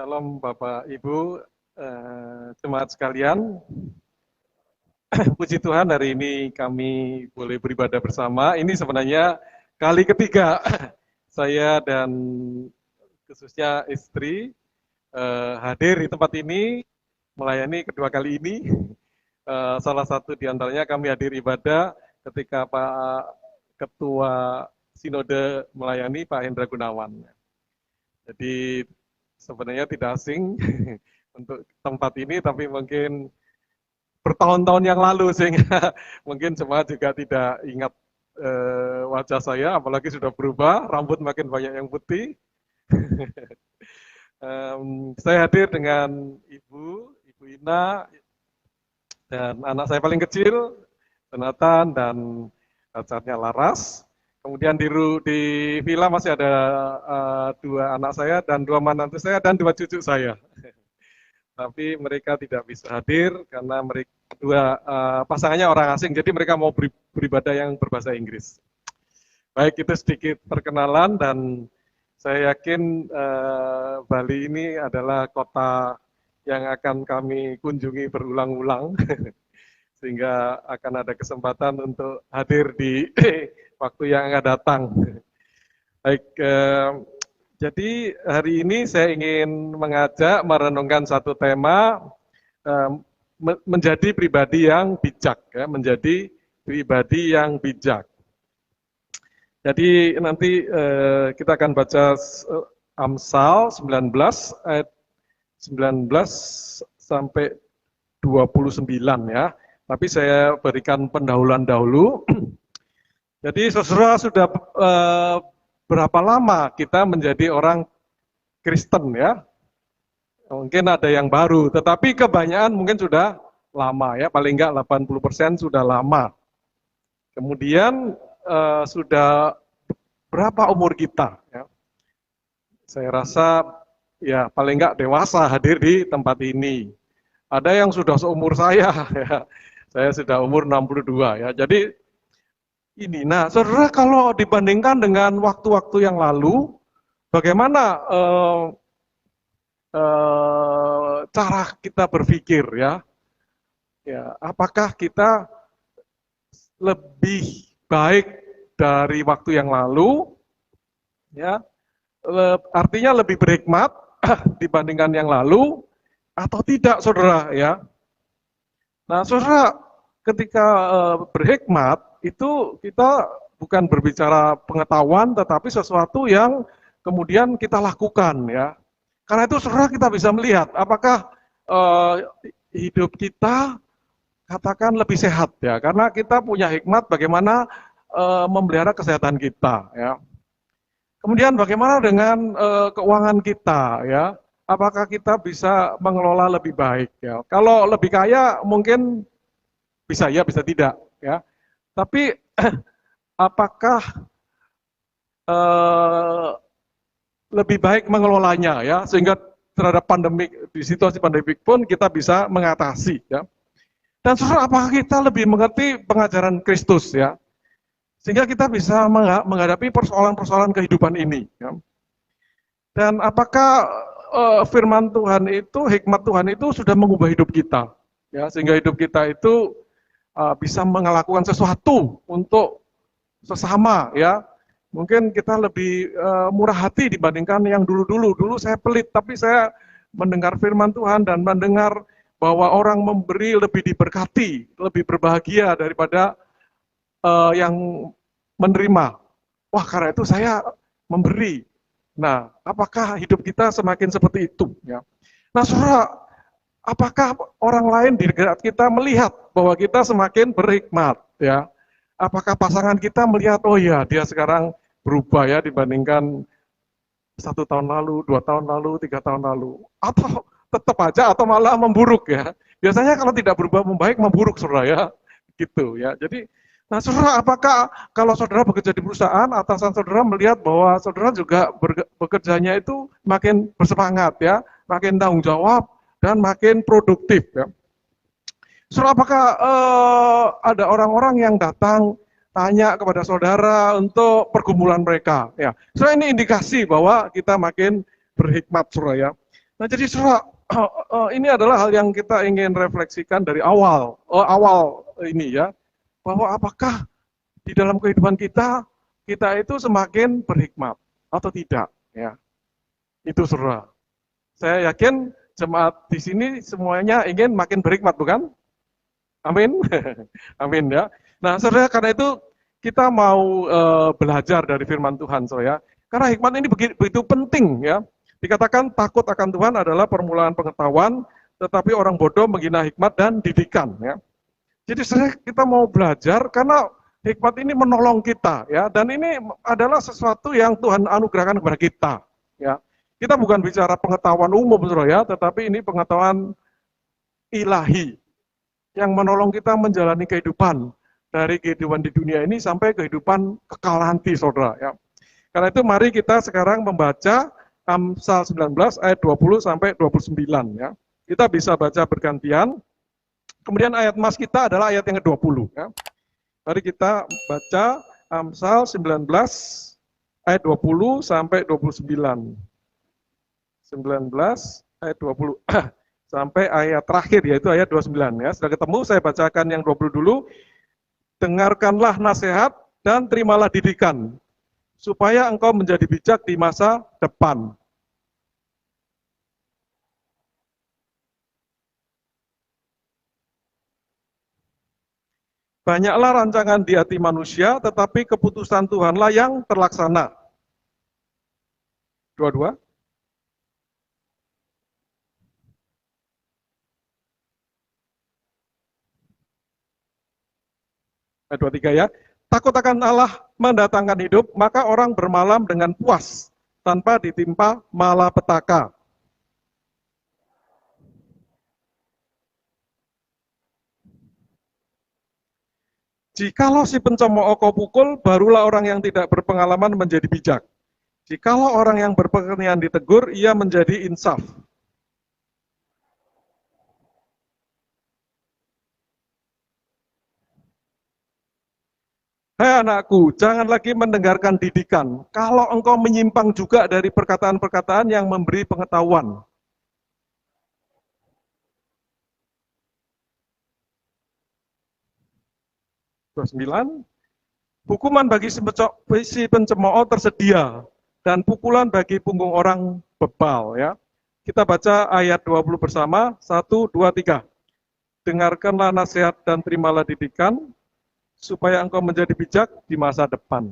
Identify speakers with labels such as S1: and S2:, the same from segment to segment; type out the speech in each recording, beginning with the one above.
S1: Salam Bapak Ibu, jemaat sekalian. Puji Tuhan hari ini kami boleh beribadah bersama. Ini sebenarnya kali ketiga saya dan khususnya istri hadir di tempat ini, melayani kedua kali ini. Salah satu di antaranya kami hadir ibadah ketika Pak Ketua Sinode melayani, Pak Hendra Gunawan. Jadi sebenarnya tidak asing untuk tempat ini, tapi mungkin bertahun-tahun yang lalu sehingga mungkin jemaat juga tidak ingat wajah saya, apalagi sudah berubah, rambut makin banyak yang putih. Saya hadir dengan Ibu Ina, dan anak saya paling kecil, Jonathan, dan pacarnya Laras. Kemudian di villa masih ada dua anak saya dan dua menantu saya dan dua cucu saya. Tapi mereka tidak bisa hadir karena mereka dua pasangannya orang asing, jadi mereka mau beribadah yang berbahasa Inggris. Baik, itu sedikit perkenalan, dan saya yakin Bali ini adalah kota yang akan kami kunjungi berulang-ulang, sehingga akan ada kesempatan untuk hadir di waktu yang akan datang. Baik, jadi hari ini saya ingin mengajak merenungkan satu tema, menjadi pribadi yang bijak, ya, menjadi pribadi yang bijak. Jadi nanti kita akan baca Amsal 19 ayat 19 sampai 29 ya. Tapi saya berikan pendahuluan dahulu. Jadi saudara sudah berapa lama kita menjadi orang Kristen ya? Mungkin ada yang baru, tetapi kebanyakan mungkin sudah lama ya, paling enggak 80% sudah lama. Kemudian sudah berapa umur kita ya? Saya rasa ya paling enggak dewasa hadir di tempat ini. Ada yang sudah seumur saya ya. Saya sudah umur 62 ya. Jadi ini, nah saudara, kalau dibandingkan dengan waktu-waktu yang lalu, bagaimana cara kita berpikir ya? Ya, apakah kita lebih baik dari waktu yang lalu? Ya, artinya lebih berhikmat dibandingkan yang lalu atau tidak, saudara ya? Nah, saudara, ketika berhikmat itu kita bukan berbicara pengetahuan, tetapi sesuatu yang kemudian kita lakukan ya. Karena itu saudara kita bisa melihat apakah hidup kita katakan lebih sehat ya. Karena kita punya hikmat bagaimana memelihara kesehatan kita ya. Kemudian bagaimana dengan keuangan kita ya. Apakah kita bisa mengelola lebih baik ya. Kalau lebih kaya mungkin bisa ya, bisa tidak ya. Tapi apakah lebih baik mengelolanya ya, sehingga terhadap pandemik, di situasi pandemik pun kita bisa mengatasi ya. Dan saudara, apakah kita lebih mengerti pengajaran Kristus ya, sehingga kita bisa menghadapi persoalan-persoalan kehidupan ini ya. Dan apakah firman Tuhan itu, hikmat Tuhan itu sudah mengubah hidup kita ya, sehingga hidup kita itu bisa melakukan sesuatu untuk sesama ya. Mungkin kita lebih murah hati dibandingkan yang dulu-dulu. Dulu saya pelit, tapi saya mendengar firman Tuhan dan mendengar bahwa orang memberi lebih diberkati, lebih berbahagia daripada yang menerima. Wah, karena itu saya memberi. Nah, apakah hidup kita semakin seperti itu ya? Nah, saudara, apakah orang lain di dekat kita melihat bahwa kita semakin berhikmat ya? Apakah pasangan kita melihat, oh ya, dia sekarang berubah ya dibandingkan 1 tahun lalu, 2 tahun lalu, 3 tahun lalu, atau tetap aja atau malah memburuk ya? Biasanya kalau tidak berubah membaik, memburuk saudara ya, gitu ya. Jadi, nah saudara, apakah kalau saudara bekerja di perusahaan, atasan saudara melihat bahwa saudara juga bekerjanya itu makin bersemangat ya, makin tanggung jawab dan makin produktif ya. Saudara, apakah ada orang-orang yang datang tanya kepada saudara untuk pergumulan mereka ya? Saudara, ini indikasi bahwa kita makin berhikmat saudara ya. Nah, jadi saudara, ini adalah hal yang kita ingin refleksikan dari awal ini ya, bahwa apakah di dalam kehidupan kita, kita itu semakin berhikmat atau tidak, ya. Itu saudara. Saya yakin jemaat di sini semuanya ingin makin berhikmat, bukan? Amin. Amin ya. Nah, saudara, karena itu kita mau belajar dari firman Tuhan, saudara. Karena hikmat ini begitu penting ya. Dikatakan takut akan Tuhan adalah permulaan pengetahuan, tetapi orang bodoh menghina hikmat dan didikan ya. Jadi saudara, kita mau belajar karena hikmat ini menolong kita ya, dan ini adalah sesuatu yang Tuhan anugerahkan kepada kita ya. Kita bukan bicara pengetahuan umum saudara ya, tetapi ini pengetahuan ilahi yang menolong kita menjalani kehidupan dari kehidupan di dunia ini sampai kehidupan kekal nanti saudara ya. Karena itu mari kita sekarang membaca Amsal 19 ayat 20 sampai 29 ya. Kita bisa baca bergantian. Kemudian ayat emas kita adalah ayat yang ke-20 ya. Mari kita baca Amsal 19 ayat 20 sampai 29. 19 ayat 20 sampai ayat terakhir yaitu ayat 29 ya. Sudah ketemu, saya bacakan yang 20 dulu. Dengarkanlah nasihat dan terimalah didikan, supaya engkau menjadi bijak di masa depan. Banyaklah rancangan di hati manusia, tetapi keputusan Tuhanlah yang terlaksana. Dua-dua. Ayat 23 ya. Takut akan Allah mendatangkan hidup, maka orang bermalam dengan puas, tanpa ditimpa malapetaka. Jikalau si pencemooh kau pukul, barulah orang yang tidak berpengalaman menjadi bijak. Jikalau orang yang berpengertian ditegur, ia menjadi insaf. Hai anakku, jangan lagi mendengarkan didikan, kalau engkau menyimpang juga dari perkataan-perkataan yang memberi pengetahuan. Hukuman bagi si pencemooh tersedia, dan pukulan bagi punggung orang bebal. Ya. Kita baca ayat 20 bersama, 1, 2, 3. Dengarkanlah nasihat dan terimalah didikan, supaya engkau menjadi bijak di masa depan.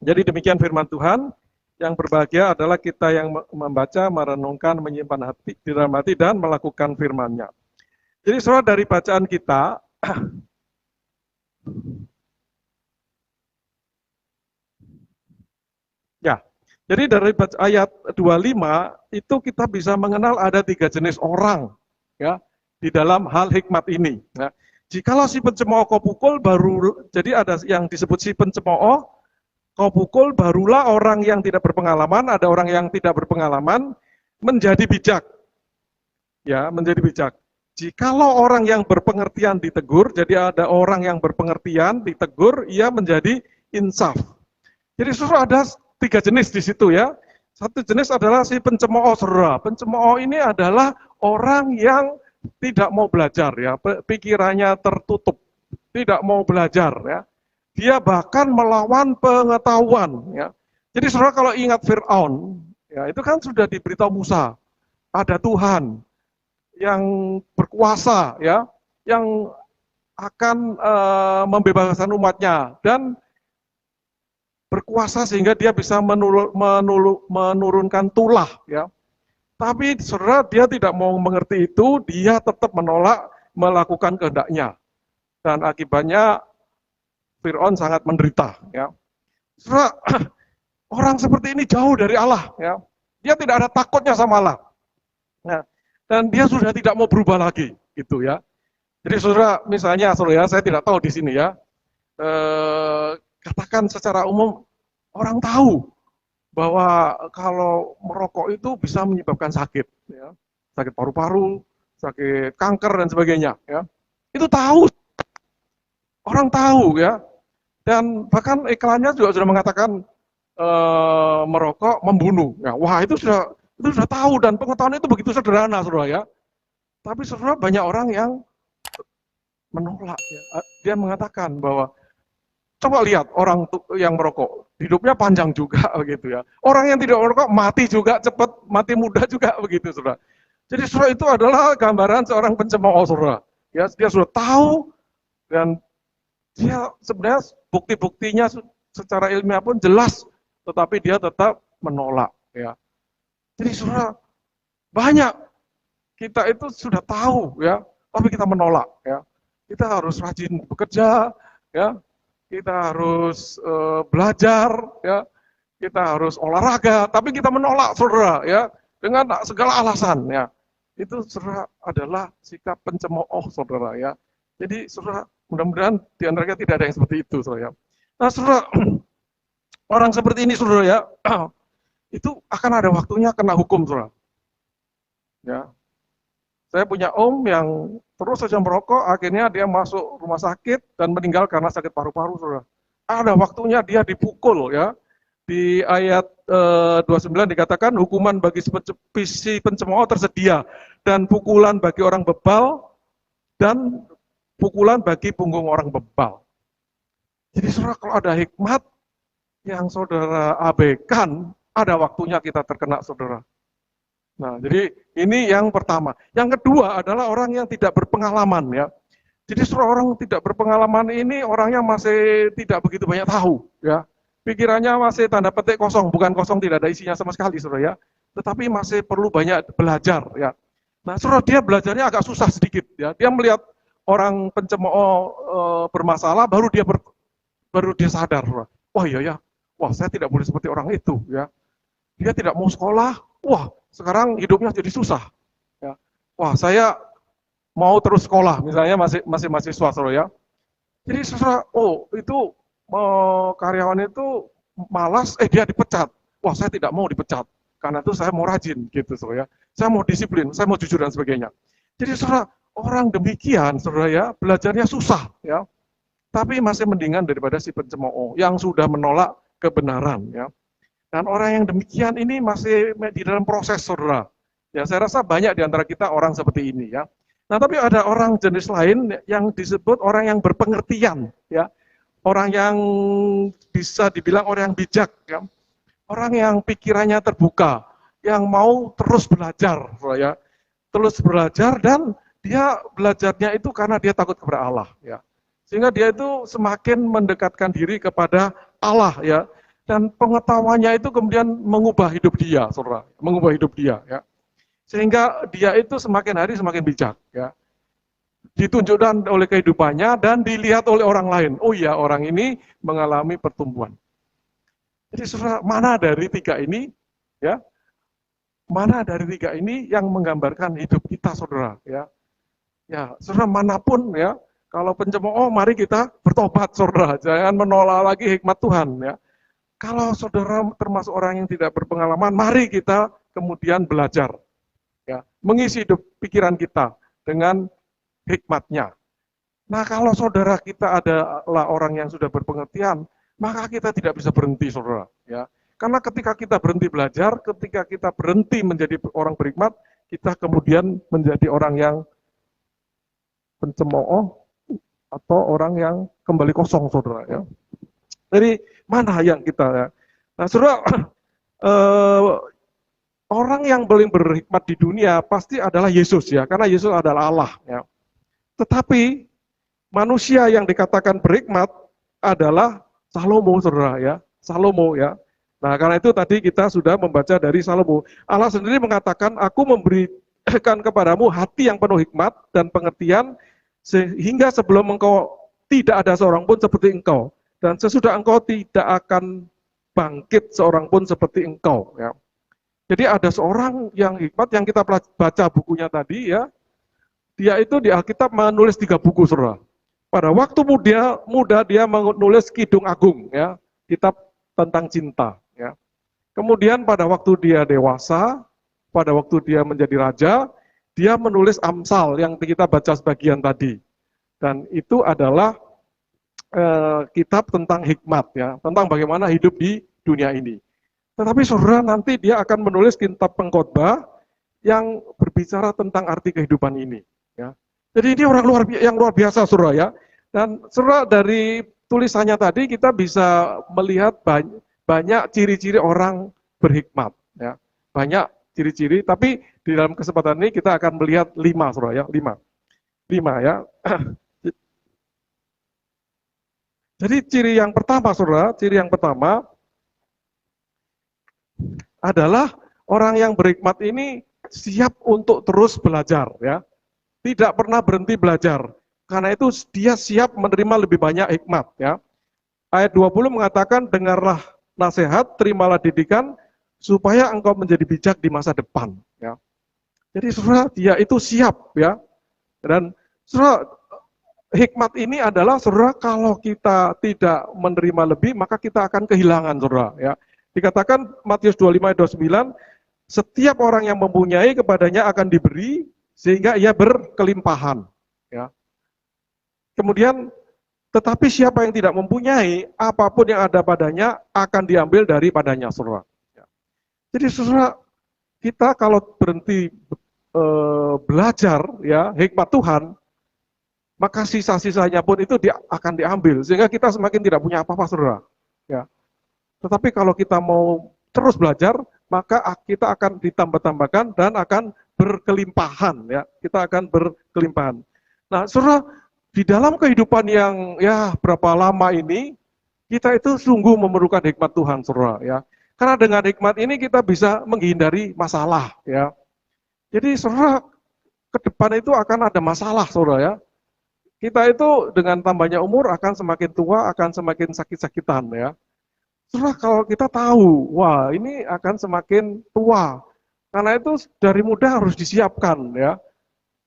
S1: Jadi demikian firman Tuhan. Yang berbahagia adalah kita yang membaca, merenungkan, menyimpan hati di dalam hati, dan melakukan firman-Nya. Jadi saudara, dari bacaan kita, ya, jadi dari ayat 25 itu kita bisa mengenal ada 3 jenis orang ya di dalam hal hikmat ini. Ya. Jikalau si pencemooh kau pukul, baru jadi ada yang disebut si pencemooh kau pukul, barulah orang yang tidak berpengalaman, ada orang yang tidak berpengalaman menjadi bijak. Ya, menjadi bijak. Jikalau orang yang berpengertian ditegur, jadi ada orang yang berpengertian ditegur, ia menjadi insaf. Jadi saudara, ada 3 jenis di situ ya. Satu jenis adalah si pencemooh saudara. Pencemooh ini adalah orang yang tidak mau belajar ya, pikirannya tertutup, tidak mau belajar ya. Dia bahkan melawan pengetahuan ya. Jadi saudara, kalau ingat Fir'aun, ya itu kan sudah diberitahu Musa, ada Tuhan yang berkuasa ya, yang akan membebaskan umatnya dan berkuasa sehingga dia bisa menurunkan tulah ya. Tapi saudara, dia tidak mau mengerti itu, dia tetap menolak melakukan kehendaknya. Dan akibatnya Fir'aun sangat menderita ya. Saudara, orang seperti ini jauh dari Allah ya. Dia tidak ada takutnya sama Allah. Nah, dan dia sudah tidak mau berubah lagi gitu ya. Jadi saudara, misalnya saudara, saya tidak tahu di sini ya. Katakan secara umum, orang tahu bahwa kalau merokok itu bisa menyebabkan sakit, ya. Sakit paru-paru, sakit kanker dan sebagainya. Ya. Itu tahu, orang tahu ya. Dan bahkan iklannya juga sudah mengatakan merokok membunuh. Ya, wah itu sudah Itu sudah tahu dan pengetahuan itu begitu sederhana, saudara ya. Tapi saudara banyak orang yang menolak. Ya. Dia mengatakan bahwa coba lihat orang yang merokok, hidupnya panjang juga begitu ya. Orang yang tidak merokok mati juga cepat, mati muda juga begitu, saudara. Jadi saudara itu adalah gambaran seorang pencemooh, saudara. Ya, dia sudah tahu dan dia sebenarnya bukti-buktinya secara ilmiah pun jelas, tetapi dia tetap menolak. Ya. Jadi saudara banyak kita itu sudah tahu ya, tapi kita menolak. Ya. Kita harus rajin bekerja, ya. Kita harus belajar, ya. Kita harus olahraga, tapi kita menolak, saudara, ya, dengan segala alasan, ya. Itu saudara adalah sikap pencemooh, saudara, ya. Jadi saudara, mudah-mudahan di antara kita tidak ada yang seperti itu, saudara. Ya. Nah, saudara, orang seperti ini, saudara, ya, itu akan ada waktunya kena hukum, saudara. Ya. Saya punya om yang terus saja merokok, akhirnya dia masuk rumah sakit dan meninggal karena sakit paru-paru, saudara. Ada waktunya dia dipukul, ya. Di ayat 29 dikatakan hukuman bagi si pencemooh tersedia dan pukulan bagi orang bebal dan pukulan bagi punggung orang bebal. Jadi saudara, kalau ada hikmat yang saudara abaikan, ada waktunya kita terkena, saudara. Nah, jadi ini yang pertama. Yang kedua adalah orang yang tidak berpengalaman, ya. Jadi seorang tidak berpengalaman ini orangnya masih tidak begitu banyak tahu, ya. Pikirannya masih tanda petik kosong, bukan kosong tidak ada isinya sama sekali, saudara, ya. Tetapi masih perlu banyak belajar, ya. Nah, saudara, dia belajarnya agak susah sedikit, ya. Dia melihat orang pencemooh bermasalah, baru dia sadar, saudara. Wah iya ya, wah saya tidak boleh seperti orang itu, ya. Dia tidak mau sekolah, wah sekarang hidupnya jadi susah. Ya. Wah saya mau terus sekolah, misalnya masih mahasiswa, saudara, ya. Jadi saudara, oh itu karyawan itu malas, dia dipecat. Wah saya tidak mau dipecat, karena itu saya mau rajin, gitu, saudara, ya. Saya mau disiplin, saya mau jujur dan sebagainya. Jadi saudara, orang demikian, saudara, ya, belajarnya susah, ya. Tapi masih mendingan daripada si pencemooh yang sudah menolak kebenaran, ya. Dan orang yang demikian ini masih di dalam proses, saudara. Ya, saya rasa banyak di antara kita orang seperti ini, ya. Nah, tapi ada orang jenis lain yang disebut orang yang berpengertian, ya. Orang yang bisa dibilang orang yang bijak, ya. Orang yang pikirannya terbuka, yang mau terus belajar, saudara, ya. Terus belajar dan dia belajarnya itu karena dia takut kepada Allah, ya. Sehingga dia itu semakin mendekatkan diri kepada Allah, ya. Dan pengetahuannya itu kemudian mengubah hidup dia, saudara, mengubah hidup dia, ya. Sehingga dia itu semakin hari semakin bijak, ya. Ditunjukkan oleh kehidupannya dan dilihat oleh orang lain. Oh iya, orang ini mengalami pertumbuhan. Jadi saudara, mana dari tiga ini, ya? Mana dari tiga ini yang menggambarkan hidup kita, saudara, ya? Ya, saudara, manapun, ya. Kalau pencemooh, mari kita bertobat, saudara. Jangan menolak lagi hikmat Tuhan, ya. Kalau saudara termasuk orang yang tidak berpengalaman, mari kita kemudian belajar, ya, mengisi hidup pikiran kita dengan hikmatnya. Nah, kalau saudara kita adalah orang yang sudah berpengertian, maka kita tidak bisa berhenti, saudara, ya. Karena ketika kita berhenti belajar, ketika kita berhenti menjadi orang berhikmat, kita kemudian menjadi orang yang pencemooh atau orang yang kembali kosong, saudara, ya. Jadi mana yang kita, ya. Nah, saudara, orang yang paling berhikmat di dunia pasti adalah Yesus, ya, karena Yesus adalah Allah, ya. Tetapi manusia yang dikatakan berhikmat adalah Salomo, saudara, ya, Salomo, ya. Nah, karena itu tadi kita sudah membaca dari Salomo. Allah sendiri mengatakan, aku memberikan kepadamu hati yang penuh hikmat dan pengertian, sehingga sebelum engkau tidak ada seorang pun seperti engkau. Dan sesudah engkau tidak akan bangkit seorang pun seperti engkau, ya. Jadi ada seorang yang hikmat yang kita baca bukunya tadi, ya. Dia itu di Alkitab menulis 3 buku, saudara. Pada waktu muda dia menulis Kidung Agung, ya, kitab tentang cinta, ya. Kemudian pada waktu dia dewasa, pada waktu dia menjadi raja, dia menulis Amsal yang kita baca sebagian tadi. Dan itu adalah kitab tentang hikmat, ya, tentang bagaimana hidup di dunia ini. Tetapi saudara nanti dia akan menulis kitab pengkhotbah yang berbicara tentang arti kehidupan ini. Ya. Jadi ini orang yang luar biasa saudara ya. Dan saudara dari tulisannya tadi kita bisa melihat banyak ciri-ciri orang berhikmat. Ya. Banyak ciri-ciri, tapi di dalam kesempatan ini kita akan melihat 5 saudara ya, 5 ya. Jadi ciri yang pertama saudara, ciri yang pertama adalah orang yang berhikmat ini siap untuk terus belajar ya. Tidak pernah berhenti belajar. Karena itu dia siap menerima lebih banyak hikmat ya. Ayat 20 mengatakan, dengarlah nasihat, terimalah didikan supaya engkau menjadi bijak di masa depan ya. Jadi saudara, dia itu siap ya. Dan saudara, hikmat ini adalah saudara, kalau kita tidak menerima lebih maka kita akan kehilangan saudara ya. Dikatakan Matius 25 ayat 29, setiap orang yang mempunyai kepadanya akan diberi sehingga ia berkelimpahan ya. Kemudian tetapi siapa yang tidak mempunyai, apapun yang ada padanya akan diambil daripadanya saudara ya. Jadi saudara, kita kalau berhenti belajar ya hikmat Tuhan, maka sisa-sisanya pun itu akan diambil sehingga kita semakin tidak punya apa-apa saudara ya. Tetapi kalau kita mau terus belajar, maka kita akan ditambah-tambahkan dan akan berkelimpahan ya. Kita akan berkelimpahan. Nah, saudara, di dalam kehidupan yang ya berapa lama ini, kita itu sungguh memerlukan hikmat Tuhan saudara ya. Karena dengan hikmat ini kita bisa menghindari masalah ya. Jadi saudara, ke depan itu akan ada masalah saudara ya. Kita itu dengan tambahnya umur akan semakin tua, akan semakin sakit-sakitan ya. Saudara, kalau kita tahu, wah ini akan semakin tua. Karena itu dari muda harus disiapkan ya.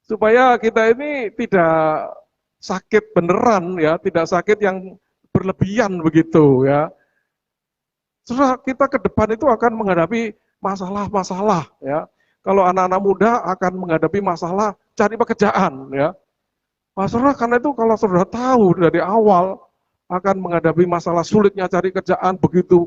S1: Supaya kita ini tidak sakit beneran ya, tidak sakit yang berlebihan begitu ya. Saudara, kita ke depan itu akan menghadapi masalah-masalah ya. Kalau anak-anak muda akan menghadapi masalah cari pekerjaan ya. Nah, saudara, karena itu kalau saudara tahu dari awal akan menghadapi masalah sulitnya cari kerjaan, begitu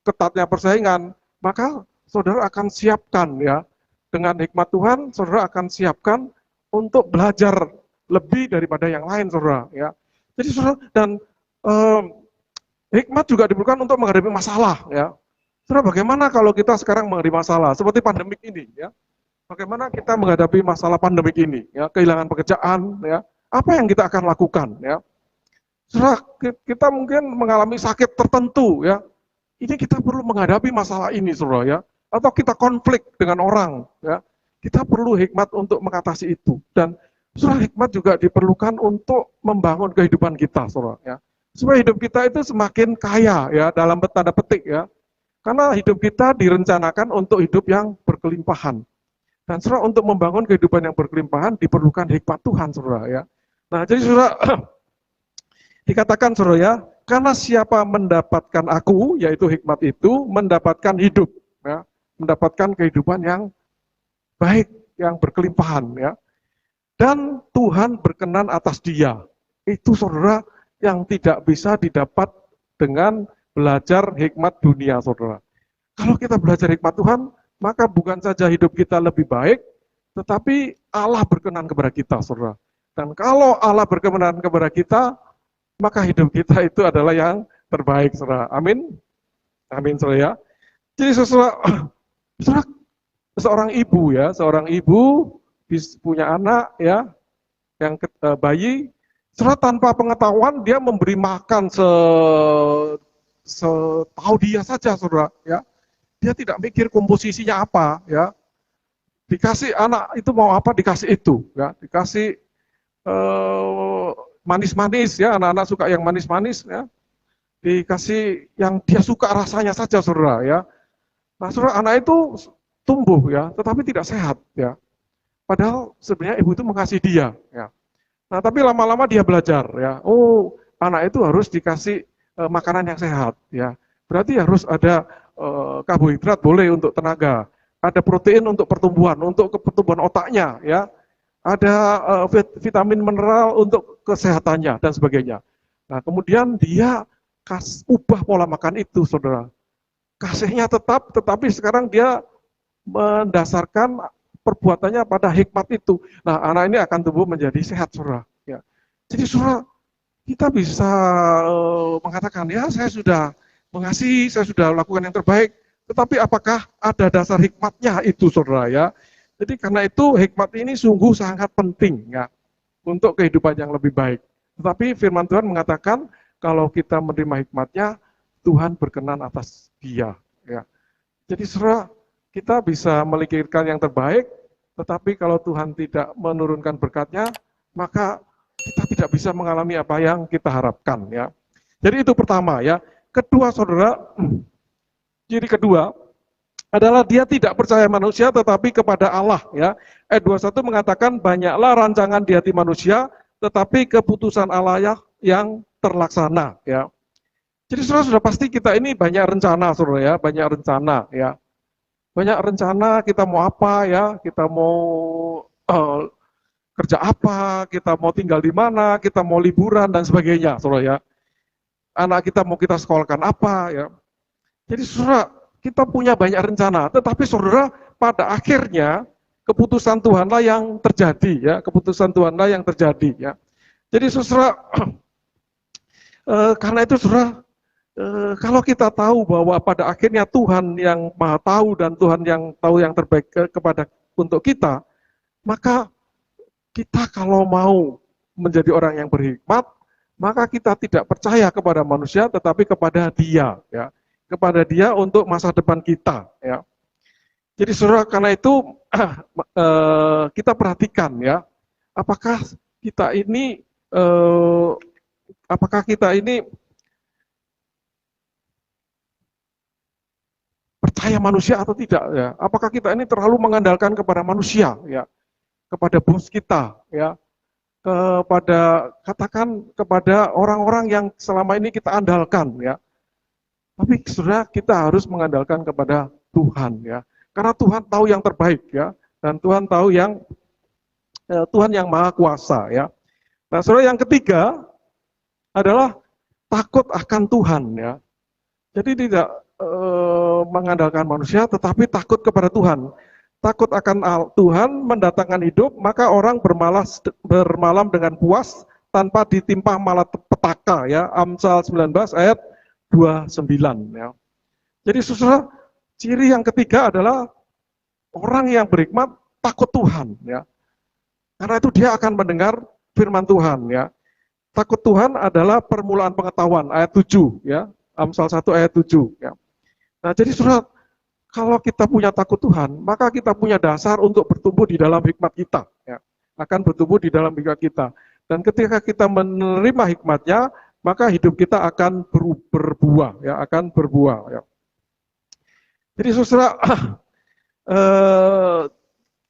S1: ketatnya persaingan, maka saudara akan siapkan ya. Dengan hikmat Tuhan, saudara akan siapkan untuk belajar lebih daripada yang lain saudara ya. Jadi saudara, dan hikmat juga diperlukan untuk menghadapi masalah ya. Saudara, bagaimana kalau kita sekarang menghadapi masalah seperti pandemik ini ya? Bagaimana kita menghadapi masalah pandemik ini ya, kehilangan pekerjaan ya? Apa yang kita akan lakukan ya? Saudara, kita mungkin mengalami sakit tertentu ya. Ini kita perlu menghadapi masalah ini saudara ya. Atau kita konflik dengan orang ya. Kita perlu hikmat untuk mengatasi itu. Dan saudara, hikmat juga diperlukan untuk membangun kehidupan kita saudara ya. Supaya hidup kita itu semakin kaya ya, dalam tanda petik ya. Karena hidup kita direncanakan untuk hidup yang berkelimpahan. Dan saudara, untuk membangun kehidupan yang berkelimpahan diperlukan hikmat Tuhan saudara ya. Nah, jadi saudara, dikatakan saudara ya, karena siapa mendapatkan aku, yaitu hikmat itu, mendapatkan hidup ya, mendapatkan kehidupan yang baik, yang berkelimpahan ya. Dan Tuhan berkenan atas dia. Itu saudara yang tidak bisa didapat dengan belajar hikmat dunia saudara. Kalau kita belajar hikmat Tuhan, maka bukan saja hidup kita lebih baik, tetapi Allah berkenan kepada kita saudara. Dan kalau Allah berkenan kepada kita, maka hidup kita itu adalah yang terbaik saudara. Amin. Amin saudara ya. Jadi seorang ibu ya, seorang ibu punya anak ya, yang bayi, saudara, tanpa pengetahuan dia memberi makan setahu dia saja saudara ya. Dia tidak mikir komposisinya apa ya. Dikasih anak itu mau apa dikasih itu ya, dikasih manis-manis ya, anak-anak suka yang manis-manis ya. Dikasih yang dia suka rasanya saja saudara ya. Nah saudara, anak itu tumbuh ya, tetapi tidak sehat ya. Padahal sebenarnya ibu itu mengasihi dia ya. Nah tapi lama-lama dia belajar ya. Oh, anak itu harus dikasih makanan yang sehat ya. Berarti harus ada karbohidrat boleh untuk tenaga, ada protein untuk pertumbuhan otaknya ya. Ada vitamin mineral untuk kesehatannya dan sebagainya. Nah, kemudian dia ubah pola makan itu, saudara. kasihnya tetap, tetapi sekarang dia mendasarkan perbuatannya pada hikmat itu. Nah, anak ini akan tumbuh menjadi sehat, saudara. Ya. Jadi, saudara, kita bisa mengatakan, ya saya sudah mengasihi, saya sudah lakukan yang terbaik, tetapi apakah ada dasar hikmatnya itu, saudara ya? Jadi karena itu hikmat ini sungguh sangat penting ya untuk kehidupan yang lebih baik. Tetapi firman Tuhan mengatakan kalau kita menerima hikmatnya, Tuhan berkenan atas dia. Ya. Jadi saudara, kita bisa memikirkan yang terbaik, tetapi kalau Tuhan tidak menurunkan berkatnya, maka kita tidak bisa mengalami apa yang kita harapkan. Ya. Jadi itu pertama ya. Kedua saudara, ciri kedua adalah dia tidak percaya manusia tetapi kepada Allah ya. Ayat 21 mengatakan banyaklah rancangan di hati manusia tetapi keputusan Allah yang terlaksana ya. Jadi saudara sudah pasti kita ini banyak rencana saudara ya, banyak rencana ya. Banyak rencana kita mau apa ya, kita mau kerja apa, kita mau tinggal di mana, kita mau liburan dan sebagainya saudara ya. Anak kita mau kita sekolahkan apa ya. Jadi saudara, kita punya banyak rencana, tetapi saudara pada akhirnya keputusan Tuhanlah yang terjadi ya, keputusan Tuhanlah yang terjadi ya. Jadi saudara, karena itu saudara, kalau kita tahu bahwa pada akhirnya Tuhan yang Maha Tahu dan Tuhan yang tahu yang terbaik kepada untuk kita, maka kita kalau mau menjadi orang yang berhikmat, maka kita tidak percaya kepada manusia, tetapi kepada Dia ya. Kepada Dia untuk masa depan kita ya. Jadi saudara, karena itu kita perhatikan ya, apakah kita ini percaya manusia atau tidak ya? Apakah kita ini terlalu mengandalkan kepada manusia ya, kepada bos kita ya, kepada orang-orang yang selama ini kita andalkan ya. Tapi saudara, kita harus mengandalkan kepada Tuhan ya. Karena Tuhan tahu yang terbaik ya, dan Tuhan tahu Tuhan yang Maha Kuasa ya. Nah, saudara, yang ketiga adalah takut akan Tuhan ya. Jadi tidak mengandalkan manusia, tetapi takut kepada Tuhan. Takut akan Tuhan mendatangkan hidup, maka orang bermalam dengan puas tanpa ditimpa malapetaka ya. Amsal 19 ayat 29 ya. Jadi saudara, ciri yang ketiga adalah orang yang berhikmat takut Tuhan ya. Karena itu dia akan mendengar firman Tuhan ya. Takut Tuhan adalah permulaan pengetahuan ayat 7 ya. Amsal 1 ayat 7 ya. Nah, jadi saudara, kalau kita punya takut Tuhan, maka kita punya dasar untuk bertumbuh di dalam hikmat kita ya. Akan bertumbuh di dalam hikmat kita. Dan ketika kita menerima hikmatnya, maka hidup kita akan berbuah ya, akan berbuah ya. Jadi saudara,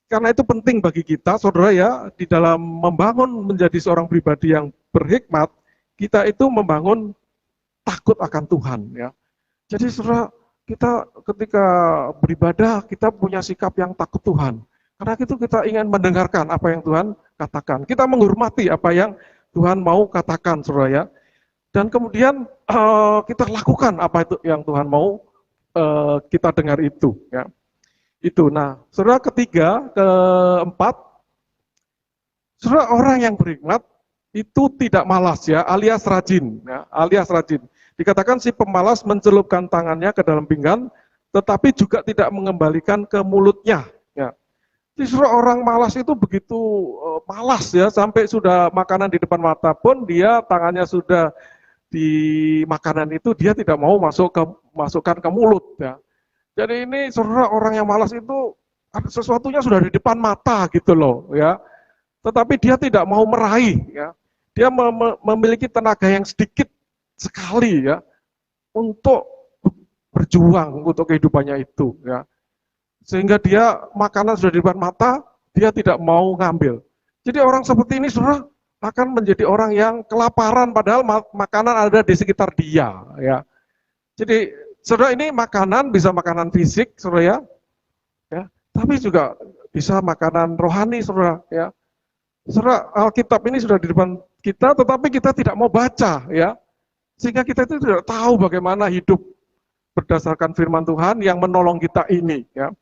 S1: karena itu penting bagi kita saudara ya, di dalam membangun menjadi seorang pribadi yang berhikmat, kita itu membangun takut akan Tuhan ya. Jadi saudara, kita ketika beribadah kita punya sikap yang takut Tuhan. Karena itu kita ingin mendengarkan apa yang Tuhan katakan. Kita menghormati apa yang Tuhan mau katakan saudara ya. Dan kemudian kita lakukan apa itu yang Tuhan mau kita dengar itu ya. Itu. Nah, saudara, keempat, saudara, orang yang berhikmat itu tidak malas ya, alias rajin ya, alias rajin. Dikatakan si pemalas mencelupkan tangannya ke dalam pinggan, tetapi juga tidak mengembalikan ke mulutnya ya. Jadi saudara, orang malas itu begitu malas ya, sampai sudah makanan di depan mata pun dia tangannya sudah di makanan itu dia tidak mau masukkan ke mulut ya. Jadi ini saudara, orang yang malas itu sesuatunya sudah di depan mata gitu loh ya. Tetapi dia tidak mau meraih ya. Dia memiliki tenaga yang sedikit sekali ya untuk berjuang untuk kehidupannya itu ya. Sehingga dia makanan sudah di depan mata, dia tidak mau ngambil. Jadi orang seperti ini saudara akan menjadi orang yang kelaparan padahal makanan ada di sekitar dia ya. Jadi saudara, ini makanan bisa makanan fisik saudara ya, tapi juga bisa makanan rohani saudara ya. Saudara, Alkitab ini sudah di depan kita tetapi kita tidak mau baca ya. Sehingga kita itu tidak tahu bagaimana hidup berdasarkan firman Tuhan yang menolong kita ini, ya.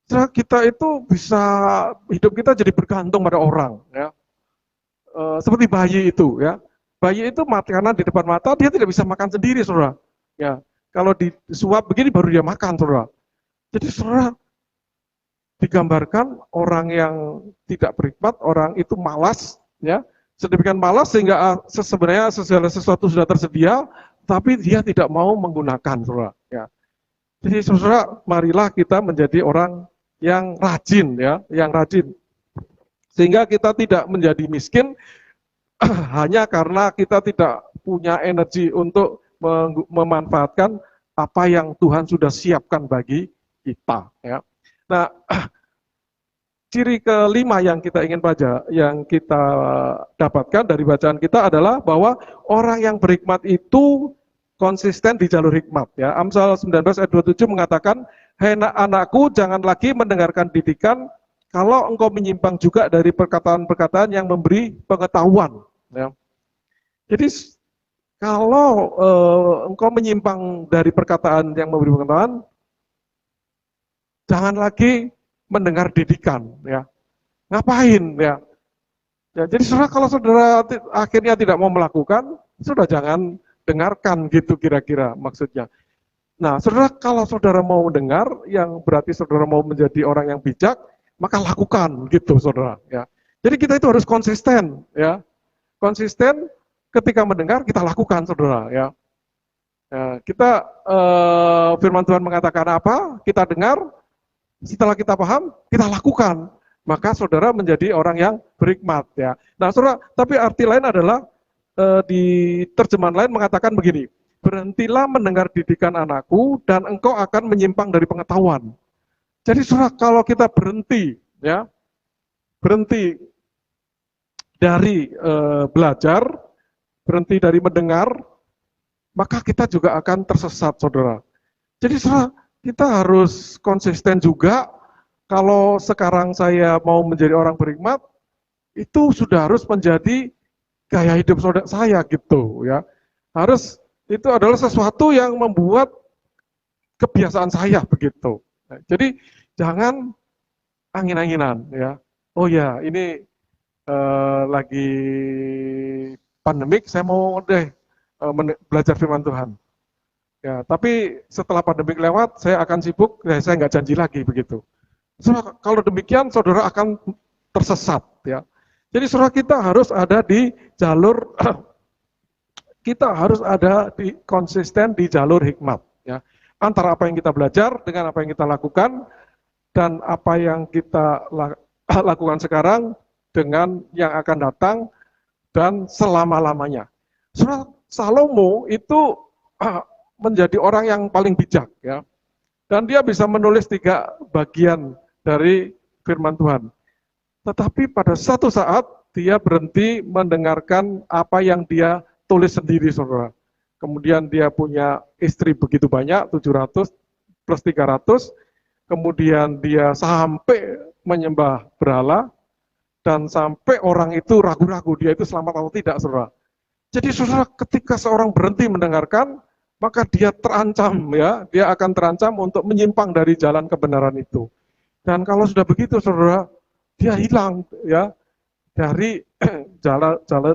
S1: Setelah kita itu bisa, hidup kita jadi bergantung pada orang, ya. Seperti bayi itu, ya. Bayi itu karena di depan mata dia tidak bisa makan sendiri, saudara. Ya, kalau disuap begini baru dia makan, saudara. Jadi saudara digambarkan orang yang tidak berhikmat, orang itu malas, ya. Sedemikian malas sehingga sebenarnya segala sesuatu sudah tersedia, tapi dia tidak mau menggunakan, saudara. Ya. Jadi saudara, marilah kita menjadi orang yang rajin, ya, yang rajin. Sehingga kita tidak menjadi miskin hanya karena kita tidak punya energi untuk memanfaatkan apa yang Tuhan sudah siapkan bagi kita. Ya. Nah, ciri kelima yang kita ingin baca, yang kita dapatkan dari bacaan kita adalah bahwa orang yang berhikmat itu konsisten di jalur hikmat. Ya. Amsal 19 ayat 27 mengatakan, "Hai anakku, jangan lagi mendengarkan didikan kalau engkau menyimpang juga dari perkataan-perkataan yang memberi pengetahuan." Ya. Jadi kalau engkau menyimpang dari perkataan yang memberi pengetahuan, jangan lagi mendengar didikan. Ya. Ngapain? Ya. Ya, jadi saudara, kalau saudara akhirnya tidak mau melakukan, sudah jangan dengarkan gitu kira-kira maksudnya. Nah, saudara, kalau saudara mau mendengar, yang berarti saudara mau menjadi orang yang bijak, maka lakukan gitu, saudara. Ya. Jadi kita itu harus konsisten, ya. Konsisten ketika mendengar kita lakukan, saudara. Ya. Ya, kita firman Tuhan mengatakan apa? Kita dengar, setelah kita paham, kita lakukan. Maka saudara menjadi orang yang berhikmat. Ya. Nah, saudara, tapi arti lain adalah di terjemahan lain mengatakan begini. Berhentilah mendengar didikan anakku dan engkau akan menyimpang dari pengetahuan. Jadi saudara, kalau kita berhenti, ya, berhenti dari belajar, berhenti dari mendengar, maka kita juga akan tersesat, saudara. Jadi saudara, kita harus konsisten juga. Kalau sekarang saya mau menjadi orang berhikmat, itu sudah harus menjadi gaya hidup saudara saya gitu, ya. Harus, itu adalah sesuatu yang membuat kebiasaan saya begitu. Nah, jadi jangan angin-anginan, ya. Oh ya, ini lagi pandemik, saya mau deh belajar firman Tuhan. Ya, tapi setelah pandemik lewat, saya akan sibuk, ya, saya nggak janji lagi begitu. So, kalau demikian, saudara akan tersesat. Ya. Jadi saudara, kita harus ada di jalur, kita harus ada di konsisten di jalur hikmat. Ya. Antara apa yang kita belajar dengan apa yang kita lakukan, dan apa yang kita lakukan sekarang dengan yang akan datang dan selama-lamanya. Saudara, Salomo itu menjadi orang yang paling bijak, ya. Dan dia bisa menulis 3 bagian dari firman Tuhan. Tetapi pada satu saat dia berhenti mendengarkan apa yang dia tulis sendiri, saudara. Kemudian dia punya istri begitu banyak, 700 plus 300. Kemudian dia sampai menyembah berhala, dan sampai orang itu ragu-ragu dia itu selamat atau tidak, saudara. Jadi saudara, ketika seorang berhenti mendengarkan, maka dia terancam, ya, dia akan terancam untuk menyimpang dari jalan kebenaran itu. Dan kalau sudah begitu, saudara, dia hilang, ya, dari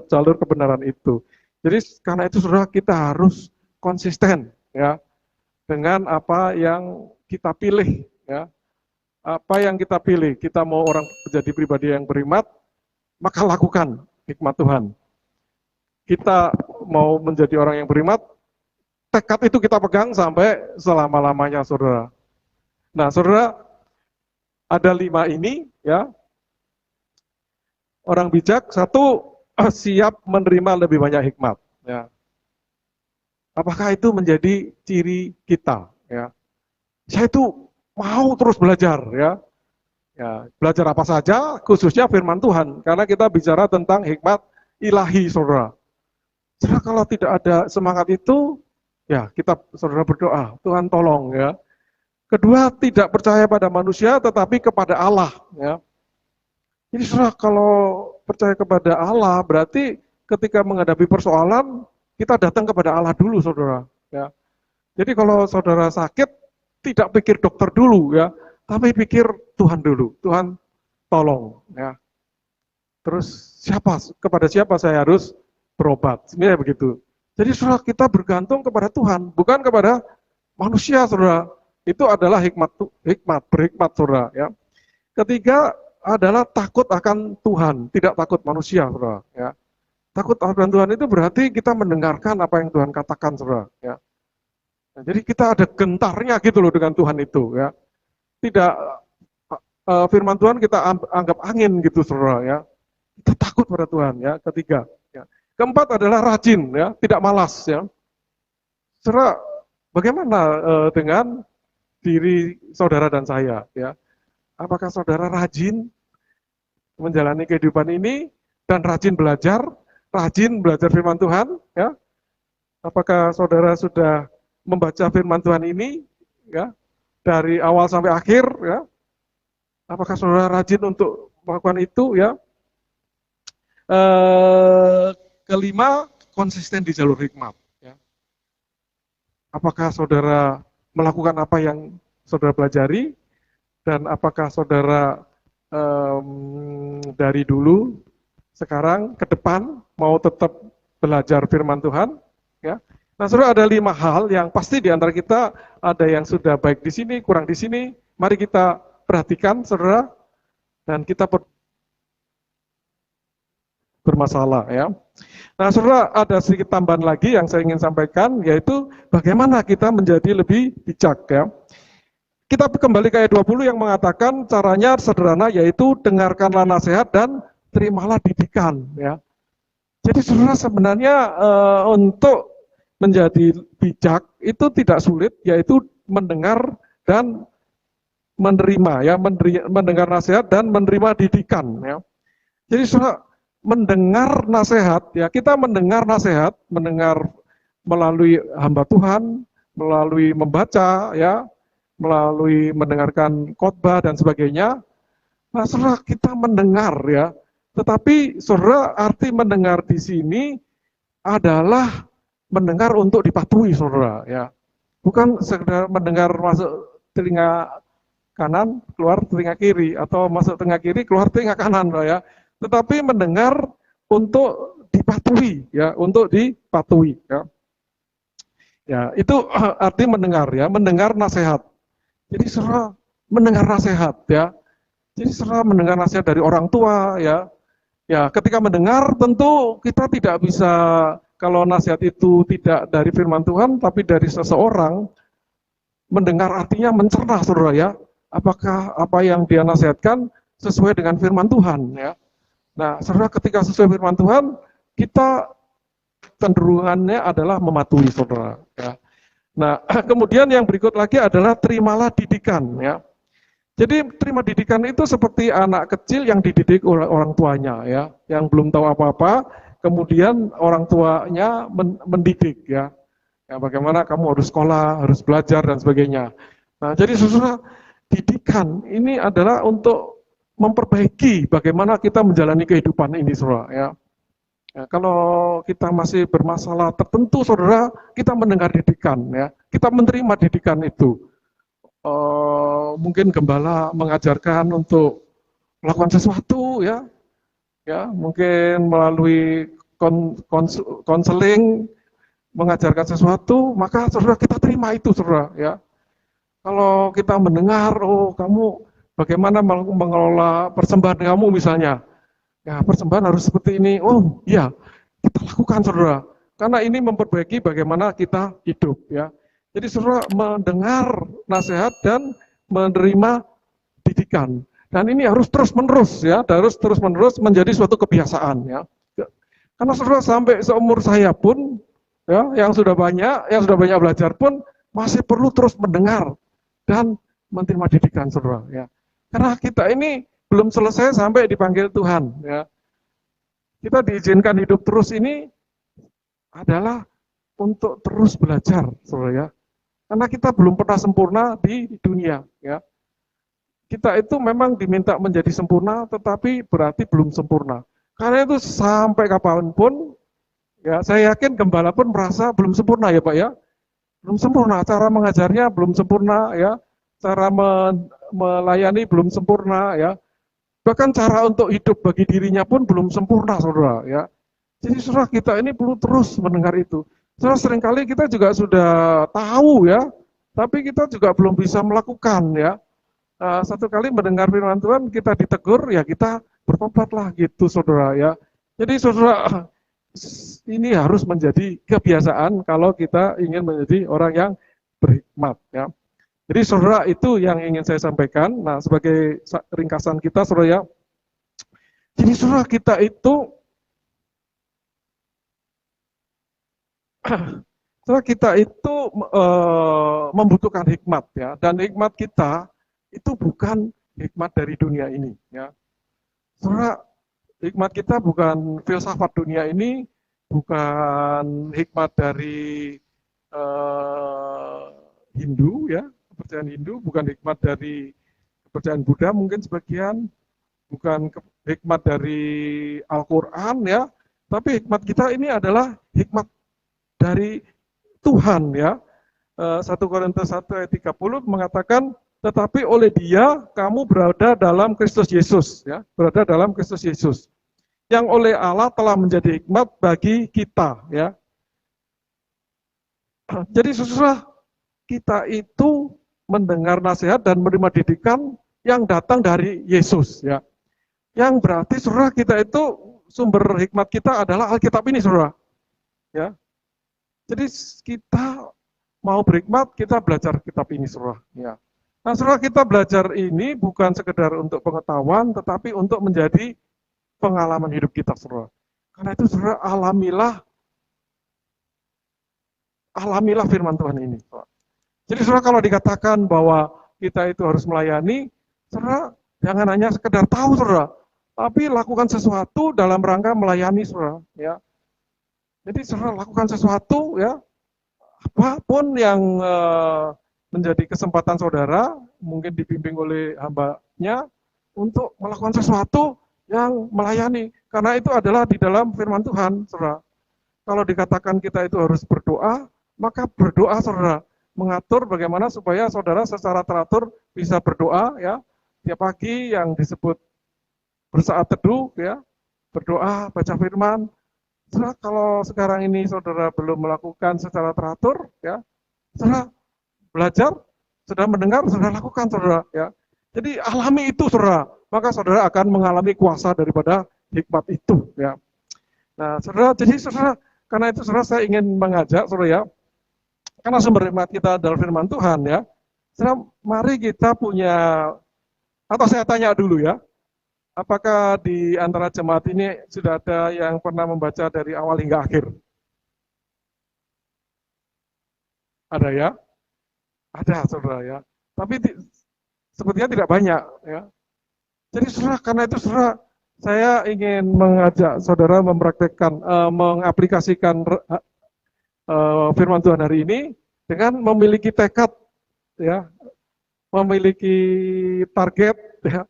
S1: jalur kebenaran itu. Jadi karena itu, saudara, kita harus konsisten, ya, dengan apa yang kita pilih, ya. Apa yang kita pilih, kita mau orang menjadi pribadi yang berhikmat, maka lakukan hikmat Tuhan. Kita mau menjadi orang yang berhikmat, tekad itu kita pegang sampai selama-lamanya, saudara. Nah, saudara, ada 5 ini, ya. Orang bijak, 1, siap menerima lebih banyak hikmat. Ya. Apakah itu menjadi ciri kita? Ya. Saya itu mau terus belajar, ya. Ya, belajar apa saja, khususnya firman Tuhan, karena kita bicara tentang hikmat ilahi, saudara. Saudara, kalau tidak ada semangat itu, ya kita, saudara, berdoa, Tuhan tolong, ya. Kedua, tidak percaya pada manusia, tetapi kepada Allah, ya. Jadi saudara, kalau percaya kepada Allah, berarti ketika menghadapi persoalan, kita datang kepada Allah dulu, saudara. Ya. Jadi kalau saudara sakit, tidak pikir dokter dulu ya, tapi pikir Tuhan dulu. Tuhan tolong ya. Terus kepada siapa saya harus berobat? Sebenarnya begitu. Jadi saudara, kita bergantung kepada Tuhan, bukan kepada manusia, saudara. Itu adalah berhikmat saudara ya. Ketiga adalah takut akan Tuhan, tidak takut manusia, saudara ya. Takut akan Tuhan itu berarti kita mendengarkan apa yang Tuhan katakan, saudara ya. Nah, jadi kita ada gentarnya gitu loh dengan Tuhan itu ya. Tidak firman Tuhan kita anggap angin gitu, saudara ya. Kita takut pada Tuhan ya. Ketiga ya. Keempat adalah rajin ya, tidak malas ya. Saudara, bagaimana dengan diri saudara dan saya ya? Apakah saudara rajin menjalani kehidupan ini dan rajin belajar firman Tuhan ya? Apakah saudara sudah membaca firman Tuhan ini ya dari awal sampai akhir ya? Apakah saudara rajin untuk melakukan itu ya? Kelima, konsisten di jalur hikmat ya. Apakah saudara melakukan apa yang saudara pelajari, dan apakah saudara dari dulu, sekarang, ke depan mau tetap belajar firman Tuhan ya. Nah, saudara, ada 5 hal yang pasti di antara kita ada yang sudah baik di sini, kurang di sini. Mari kita perhatikan, saudara, dan kita bermasalah ya. Nah, saudara, ada sedikit tambahan lagi yang saya ingin sampaikan, yaitu bagaimana kita menjadi lebih bijak ya. Kita kembali ke ayat 20 yang mengatakan caranya sederhana, yaitu dengarkanlah nasihat dan terimalah didikan ya. Jadi saudara, sebenarnya untuk menjadi bijak itu tidak sulit, yaitu mendengar dan menerima ya, mendengar nasihat dan menerima didikan ya. Jadi saudara, mendengar nasihat ya, kita mendengar nasihat, mendengar melalui hamba Tuhan, melalui membaca ya, melalui mendengarkan khotbah dan sebagainya. Nah, saudara, kita mendengar ya. Tetapi saudara, arti mendengar di sini adalah mendengar untuk dipatuhi, saudara ya. Bukan sekedar mendengar masuk telinga kanan, keluar telinga kiri, atau masuk telinga kiri, keluar telinga kanan ya. Tetapi mendengar untuk dipatuhi ya, untuk dipatuhi ya. Ya, itu arti mendengar ya, mendengar nasihat. Jadi saudara, mendengar nasihat ya. Jadi saudara mendengar nasihat dari orang tua ya. Ya, ketika mendengar tentu kita tidak bisa, kalau nasihat itu tidak dari firman Tuhan tapi dari seseorang, mendengar artinya mencerna, saudara ya. Apakah apa yang dia nasihatkan sesuai dengan firman Tuhan ya. Nah, saudara, ketika sesuai firman Tuhan, kita cenderungannya adalah mematuhi, saudara ya. Nah, kemudian yang berikut lagi adalah terimalah didikan ya. Jadi terima didikan itu seperti anak kecil yang dididik oleh orang tuanya ya, yang belum tahu apa-apa, kemudian orang tuanya mendidik ya. Ya, bagaimana kamu harus sekolah, harus belajar dan sebagainya. Nah, jadi saudara, didikan ini adalah untuk memperbaiki bagaimana kita menjalani kehidupan ini, saudara ya. Ya, kalau kita masih bermasalah tertentu, saudara, kita mendengar didikan ya, kita menerima didikan itu. Mungkin gembala mengajarkan untuk melakukan sesuatu ya, ya mungkin melalui konseling mengajarkan sesuatu, maka saudara kita terima itu, saudara ya. Kalau kita mendengar, oh kamu bagaimana mengelola persembahan kamu misalnya, ya persembahan harus seperti ini, oh iya kita lakukan, saudara, karena ini memperbaiki bagaimana kita hidup ya. Jadi saudara, mendengar nasihat dan menerima didikan, dan ini harus terus menerus ya, harus terus menerus menjadi suatu kebiasaan ya. Karena saudara, sampai seumur saya pun ya, yang sudah banyak belajar pun masih perlu terus mendengar dan menerima didikan, saudara ya. Karena kita ini belum selesai sampai dipanggil Tuhan ya. Kita diizinkan hidup terus ini adalah untuk terus belajar, saudara ya. Karena kita belum pernah sempurna di dunia ya. Kita itu memang diminta menjadi sempurna, tetapi berarti belum sempurna. Karena itu sampai kapanpun ya, saya yakin gembala pun merasa belum sempurna ya Pak ya. belum sempurna, cara mengajarnya belum sempurna ya, cara melayani belum sempurna ya, bahkan cara untuk hidup bagi dirinya pun belum sempurna, saudara ya. Jadi saudara, kita ini perlu terus mendengar itu. Saudara, seringkali kita juga sudah tahu ya, tapi kita juga belum bisa melakukan ya. Satu kali mendengar firman Tuhan, kita ditegur, ya kita bertobatlah gitu saudara ya. Jadi saudara, ini harus menjadi kebiasaan kalau kita ingin menjadi orang yang berhikmat ya. Jadi saudara, itu yang ingin saya sampaikan. Nah, sebagai ringkasan kita saudara ya. Jadi saudara, kita itu saudara, kita itu membutuhkan hikmat ya, dan hikmat kita itu bukan hikmat dari dunia ini ya. Saudara, hikmat kita bukan filsafat dunia ini, bukan hikmat dari Hindu ya, kepercayaan Hindu, bukan hikmat dari kepercayaan Buddha mungkin sebagian, bukan hikmat dari Al-Quran ya, tapi hikmat kita ini adalah hikmat dari Tuhan ya. 1 Korintus 1 ayat 30 mengatakan, tetapi oleh Dia kamu berada dalam Kristus Yesus ya, berada dalam Kristus Yesus, yang oleh Allah telah menjadi hikmat bagi kita ya. Jadi saudara, kita itu mendengar nasihat dan menerima didikan yang datang dari Yesus ya. Yang berarti saudara, kita itu sumber hikmat kita adalah Alkitab ini saudara. Ya. Jadi kita mau berhikmat, kita belajar kitab ini saudara ya. Nah, saudara, kita belajar ini bukan sekedar untuk pengetahuan, tetapi untuk menjadi pengalaman hidup kita, saudara. Karena itu, saudara, alamilah firman Tuhan ini. Jadi, saudara, kalau dikatakan bahwa kita itu harus melayani, saudara, jangan hanya sekedar tahu, saudara, tapi lakukan sesuatu dalam rangka melayani, saudara. Ya. Jadi, saudara, lakukan sesuatu, ya, apapun yang menjadi kesempatan saudara, mungkin dibimbing oleh hambanya, untuk melakukan sesuatu yang melayani. Karena itu adalah di dalam firman Tuhan, saudara. Kalau dikatakan kita itu harus berdoa, maka berdoa, saudara. Mengatur bagaimana supaya saudara secara teratur bisa berdoa, ya. Tiap pagi yang disebut bersaat teduh, ya. Berdoa, baca firman. Saudara, kalau sekarang ini saudara belum melakukan secara teratur, ya, saudara belajar, sudah mendengar, saudara lakukan, saudara. Ya. Jadi alami itu, saudara. Maka saudara akan mengalami kuasa daripada hikmat itu. Ya. Nah, saudara, jadi saudara, karena itu saudara, saya ingin mengajak, saudara, ya, karena sumber hikmat kita adalah firman Tuhan, ya. Saudara, mari kita punya, atau saya tanya dulu ya, apakah di antara jemaat ini sudah ada yang pernah membaca dari awal hingga akhir? Ada ya? Ada, saudara ya. Tapi sepertinya tidak banyak ya. Jadi saudara, karena itu saudara, saya ingin mengajak saudara mempraktekkan, mengaplikasikan firman Tuhan hari ini dengan memiliki tekad, ya, memiliki target, ya,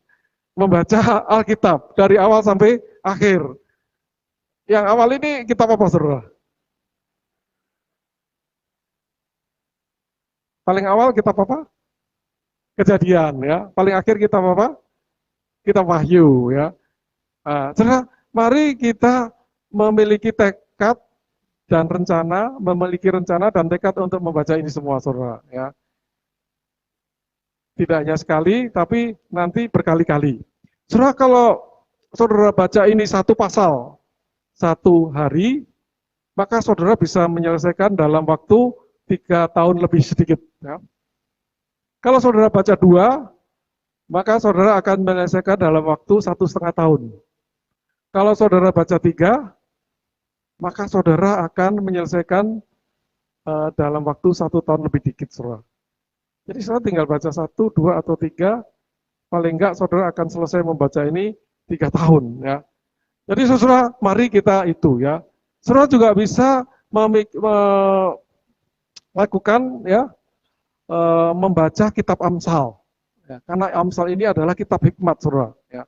S1: membaca Alkitab dari awal sampai akhir. Yang awal ini kitab apa, saudara? Paling awal kitab apa? Kejadian, ya. Paling akhir kitab apa? Kitab Wahyu, ya. Nah, saudara, mari kita memiliki tekad dan rencana, memiliki rencana dan tekad untuk membaca ini semua, saudara, ya. Tidak hanya sekali, tapi nanti berkali-kali. Saudara, kalau saudara baca ini satu pasal, satu hari, maka saudara bisa menyelesaikan dalam waktu 3 tahun lebih sedikit. Ya. Kalau saudara baca 2, maka saudara akan menyelesaikan dalam waktu 1,5 tahun. Kalau saudara baca 3, maka saudara akan menyelesaikan dalam waktu 1 tahun lebih dikit, saudara. Jadi saudara tinggal baca 1, 2, atau 3, paling enggak saudara akan selesai membaca ini 3 tahun. Ya. Jadi saudara, mari kita itu ya. Saudara juga bisa lakukan ya, membaca kitab Amsal, ya, karena Amsal ini adalah kitab hikmat, saudara. Ya.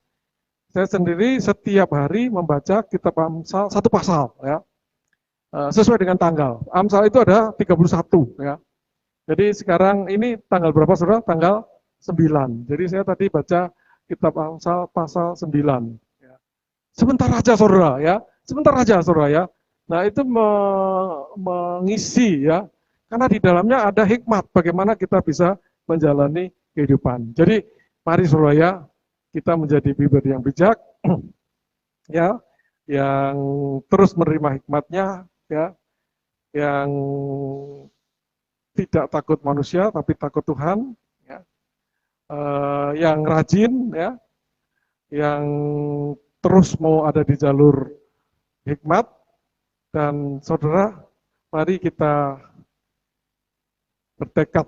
S1: Saya sendiri setiap hari membaca kitab Amsal 1 pasal, ya, sesuai dengan tanggal. Amsal itu ada 31, ya. Jadi sekarang ini tanggal berapa saudara? Tanggal 9. Jadi saya tadi baca kitab Amsal pasal 9. Ya. Sebentar aja saudara ya, sebentar aja saudara ya. Nah itu mengisi ya, karena di dalamnya ada hikmat bagaimana kita bisa menjalani kehidupan. Jadi mari saudara ya, kita menjadi pribadi yang bijak, ya, yang terus menerima hikmatnya, ya, yang tidak takut manusia tapi takut Tuhan, ya, yang rajin, ya, yang terus mau ada di jalur hikmat. Dan saudara, mari kita bertekad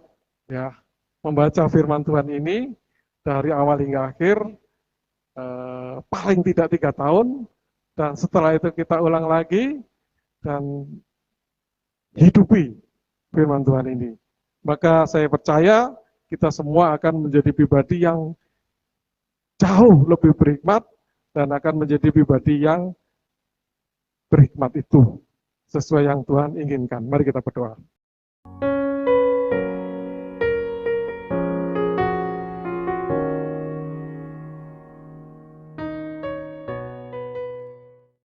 S1: ya membaca firman Tuhan ini dari awal hingga akhir, paling tidak 3 tahun, dan setelah itu kita ulang lagi dan hidupi firman Tuhan ini. Maka saya percaya kita semua akan menjadi pribadi yang jauh lebih berhikmat dan akan menjadi pribadi yang berhikmat itu sesuai yang Tuhan inginkan. Mari kita berdoa.